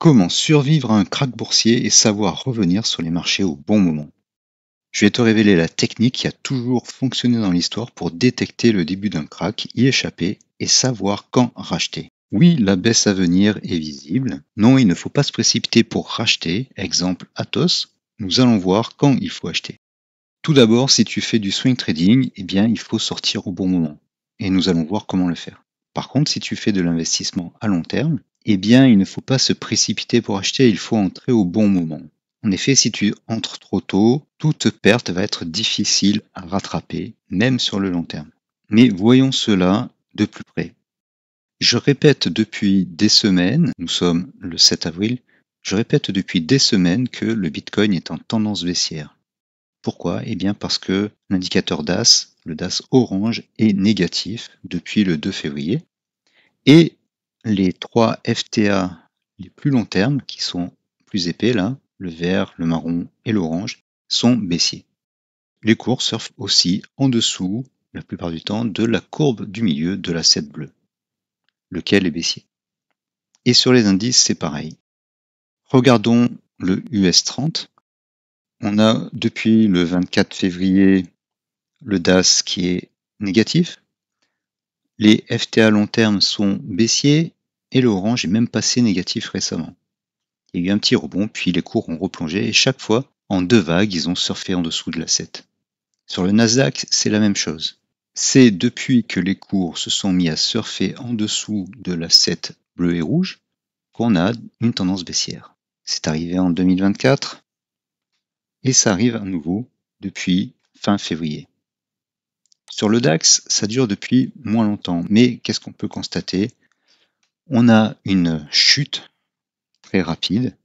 Comment survivre à un krach boursier et savoir revenir sur les marchés au bon moment? Je vais te révéler la technique qui a toujours fonctionné dans l'histoire pour détecter le début d'un krach, y échapper et savoir quand racheter. Oui, la baisse à venir est visible. Non, il ne faut pas se précipiter pour racheter. Exemple Atos. Nous allons voir quand il faut acheter. Tout d'abord, si tu fais du swing trading, eh bien, il faut sortir au bon moment. Et nous allons voir comment le faire. Par contre, si tu fais de l'investissement à long terme, eh bien, il ne faut pas se précipiter pour acheter, il faut entrer au bon moment. En effet, si tu entres trop tôt, toute perte va être difficile à rattraper, même sur le long terme. Mais voyons cela de plus près. Je répète depuis des semaines, nous sommes le 7 avril, je répète depuis des semaines que le Bitcoin est en tendance baissière. Pourquoi? Eh bien parce que l'indicateur DAS, le DAS orange, est négatif depuis le 2 février. Et les 3 FTA les plus long terme, qui sont plus épais là, le vert, le marron et l'orange, sont baissiers. Les cours surfent aussi en dessous, la plupart du temps, de la courbe du milieu de la 7 bleue, lequel est baissier. Et sur les indices, c'est pareil. Regardons le US30. On a depuis le 24 février le DAS qui est négatif. Les FTA long terme sont baissiers et l'orange est même passé négatif récemment. Il y a eu un petit rebond, puis les cours ont replongé et chaque fois, en 2 vagues, ils ont surfé en dessous de la 7. Sur le Nasdaq, c'est la même chose. C'est depuis que les cours se sont mis à surfer en dessous de la 7 bleu et rouge qu'on a une tendance baissière. C'est arrivé en 2024 et ça arrive à nouveau depuis fin février. Sur le DAX, ça dure depuis moins longtemps, mais qu'est-ce qu'on peut constater? On a une chute très rapide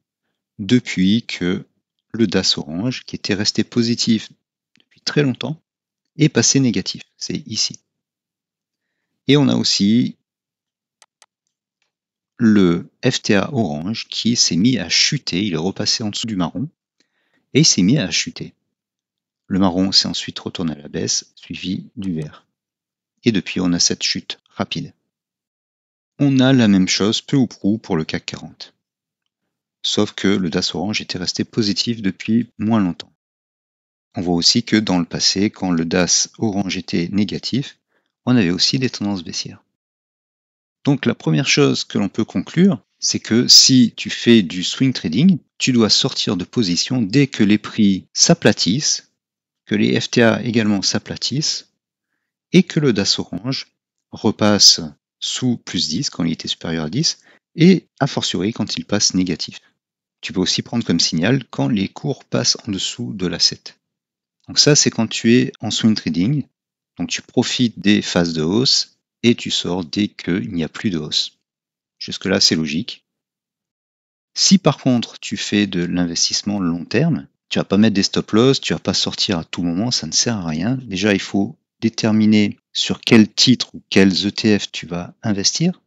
depuis que le DAS orange, qui était resté positif depuis très longtemps, est passé négatif. C'est ici. Et on a aussi le FTA orange qui s'est mis à chuter. Il est repassé en dessous du marron et il s'est mis à chuter. Le marron s'est ensuite retourné à la baisse, suivi du vert. Et depuis, on a cette chute rapide. On a la même chose peu ou prou pour le CAC 40. Sauf que le DAS orange était resté positif depuis moins longtemps. On voit aussi que dans le passé, quand le DAS orange était négatif, on avait aussi des tendances baissières. Donc la première chose que l'on peut conclure, c'est que si tu fais du swing trading, tu dois sortir de position dès que les prix s'aplatissent, que les FTA également s'aplatissent, et que le DAS orange repasse sous plus 10 quand il était supérieur à 10, et a fortiori quand il passe négatif. Tu peux aussi prendre comme signal quand les cours passent en dessous de la 7. Donc ça, c'est quand tu es en swing trading. Donc tu profites des phases de hausse et tu sors dès qu'il n'y a plus de hausse. Jusque-là, c'est logique. Si par contre tu fais de l'investissement long terme, tu vas pas mettre des stop loss, tu vas pas sortir à tout moment, ça ne sert à rien. Déjà, il faut déterminer sur quel titre ou quels ETF tu vas investir.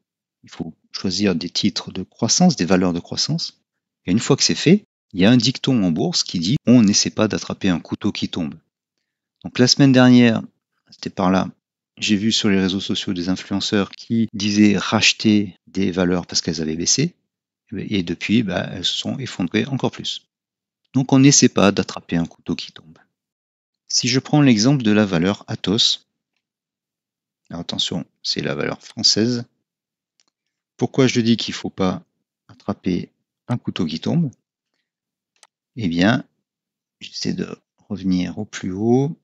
Il faut choisir des titres de croissance, des valeurs de croissance. Et une fois que c'est fait, il y a un dicton en bourse qui dit on n'essaie pas d'attraper un couteau qui tombe. Donc la semaine dernière, c'était par là, j'ai vu sur les réseaux sociaux des influenceurs qui disaient racheter des valeurs parce qu'elles avaient baissé. Et depuis, elles se sont effondrées encore plus. Donc on n'essaie pas d'attraper un couteau qui tombe. Si je prends l'exemple de la valeur Atos, alors attention, c'est la valeur française. Pourquoi je dis qu'il ne faut pas attraper un couteau qui tombe? Eh bien, j'essaie de revenir au plus haut.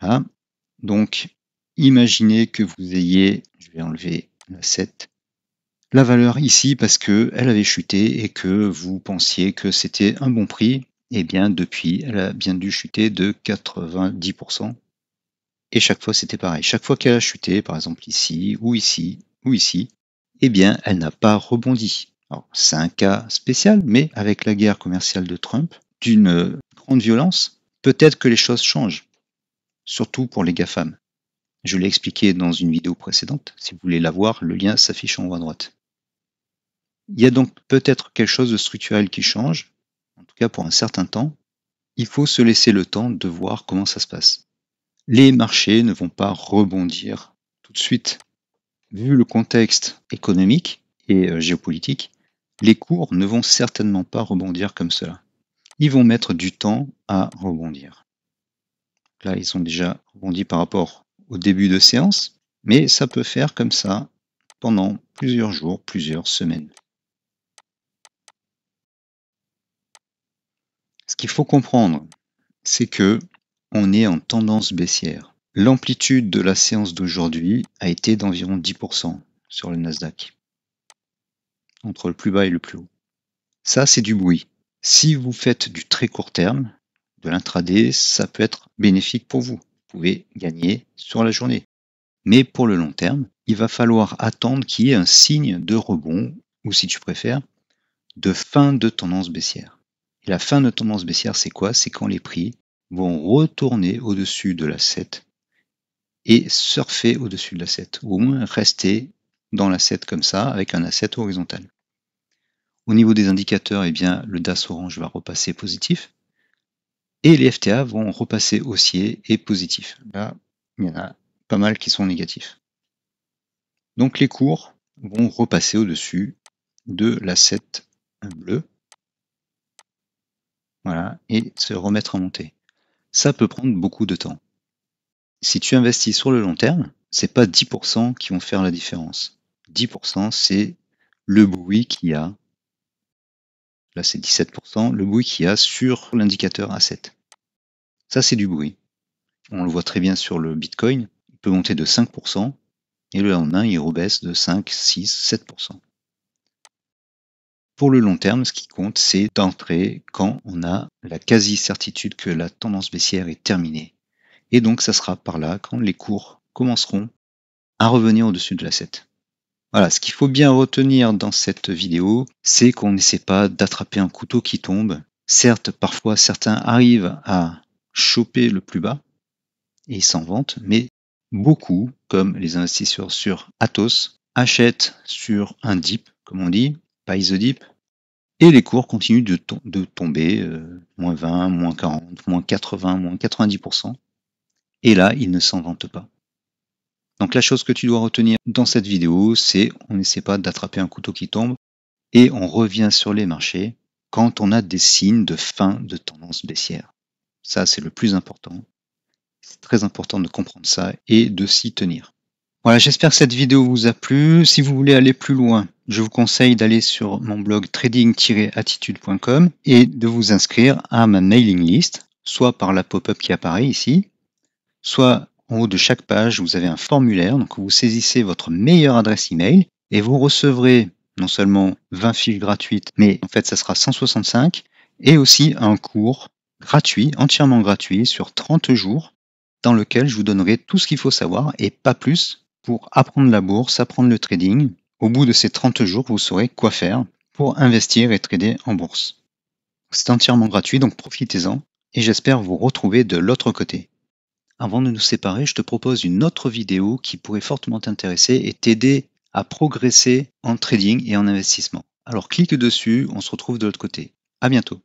Voilà. Donc, imaginez que vous ayez, je vais enlever la 7, la valeur ici parce qu'elle avait chuté et que vous pensiez que c'était un bon prix. Eh bien, depuis, elle a bien dû chuter de 90%. Et chaque fois, c'était pareil. Chaque fois qu'elle a chuté, par exemple ici, ou ici, ou ici, eh bien, elle n'a pas rebondi. Alors, c'est un cas spécial, mais avec la guerre commerciale de Trump, d'une grande violence, peut-être que les choses changent, surtout pour les GAFAM. Je l'ai expliqué dans une vidéo précédente. Si vous voulez la voir, le lien s'affiche en haut à droite. Il y a donc peut-être quelque chose de structurel qui change, en tout cas pour un certain temps. Il faut se laisser le temps de voir comment ça se passe. Les marchés ne vont pas rebondir tout de suite. vu le contexte économique et géopolitique, les cours ne vont certainement pas rebondir comme cela. Ils vont mettre du temps à rebondir. Là, ils ont déjà rebondi par rapport au début de séance, mais ça peut faire comme ça pendant plusieurs jours, plusieurs semaines. Ce qu'il faut comprendre, c'est que on est en tendance baissière. L'amplitude de la séance d'aujourd'hui a été d'environ 10% sur le Nasdaq, entre le plus bas et le plus haut. Ça, c'est du bruit. Si vous faites du très court terme, de l'intraday, ça peut être bénéfique pour vous. Vous pouvez gagner sur la journée. Mais pour le long terme, il va falloir attendre qu'il y ait un signe de rebond, ou si tu préfères, de fin de tendance baissière. Et la fin de tendance baissière, c'est quoi? C'est quand les prix vont retourner au-dessus de la 7 et surfer au-dessus de la 7, ou au moins rester dans la 7 comme ça, avec un asset horizontal. Au niveau des indicateurs, eh bien, le DAS orange va repasser positif, et les FTA vont repasser haussier et positif. Là, il y en a pas mal qui sont négatifs. Donc les cours vont repasser au-dessus de la 7 bleue, voilà, et se remettre à monter. Ça peut prendre beaucoup de temps. Si tu investis sur le long terme, c'est pas 10% qui vont faire la différence. 10%, c'est le bruit qu'il y a. Là, c'est 17%, le bruit qu'il y a sur l'indicateur A7. Ça, c'est du bruit. On le voit très bien sur le Bitcoin. Il peut monter de 5%, et le lendemain, il rebaisse de 5, 6, 7%. Pour le long terme, ce qui compte, c'est d'entrer quand on a la quasi-certitude que la tendance baissière est terminée. Et donc, ça sera par là quand les cours commenceront à revenir au-dessus de la 7. Voilà, ce qu'il faut bien retenir dans cette vidéo, c'est qu'on n'essaie pas d'attraper un couteau qui tombe. Certes, parfois, certains arrivent à choper le plus bas et ils s'en vantent, mais beaucoup, comme les investisseurs sur Atos, achètent sur un dip, comme on dit, buy the dip, et les cours continuent de tomber, moins 20, moins 40, moins 80, moins 90%. Et là, ils ne s'en vantent pas. Donc la chose que tu dois retenir dans cette vidéo, c'est on n'essaie pas d'attraper un couteau qui tombe et on revient sur les marchés quand on a des signes de fin de tendance baissière. Ça, c'est le plus important. C'est très important de comprendre ça et de s'y tenir. Voilà, j'espère que cette vidéo vous a plu. Si vous voulez aller plus loin, je vous conseille d'aller sur mon blog trading-attitude.com et de vous inscrire à ma mailing list, soit par la pop-up qui apparaît ici, soit en haut de chaque page, vous avez un formulaire, donc vous saisissez votre meilleure adresse email et vous recevrez non seulement 20 fiches gratuites, mais en fait ça sera 165, et aussi un cours gratuit, entièrement gratuit, sur 30 jours, dans lequel je vous donnerai tout ce qu'il faut savoir et pas plus pour apprendre la bourse, apprendre le trading. Au bout de ces 30 jours, vous saurez quoi faire pour investir et trader en bourse. C'est entièrement gratuit, donc profitez-en et j'espère vous retrouver de l'autre côté. Avant de nous séparer, je te propose une autre vidéo qui pourrait fortement t'intéresser et t'aider à progresser en trading et en investissement. Alors clique dessus, on se retrouve de l'autre côté. À bientôt.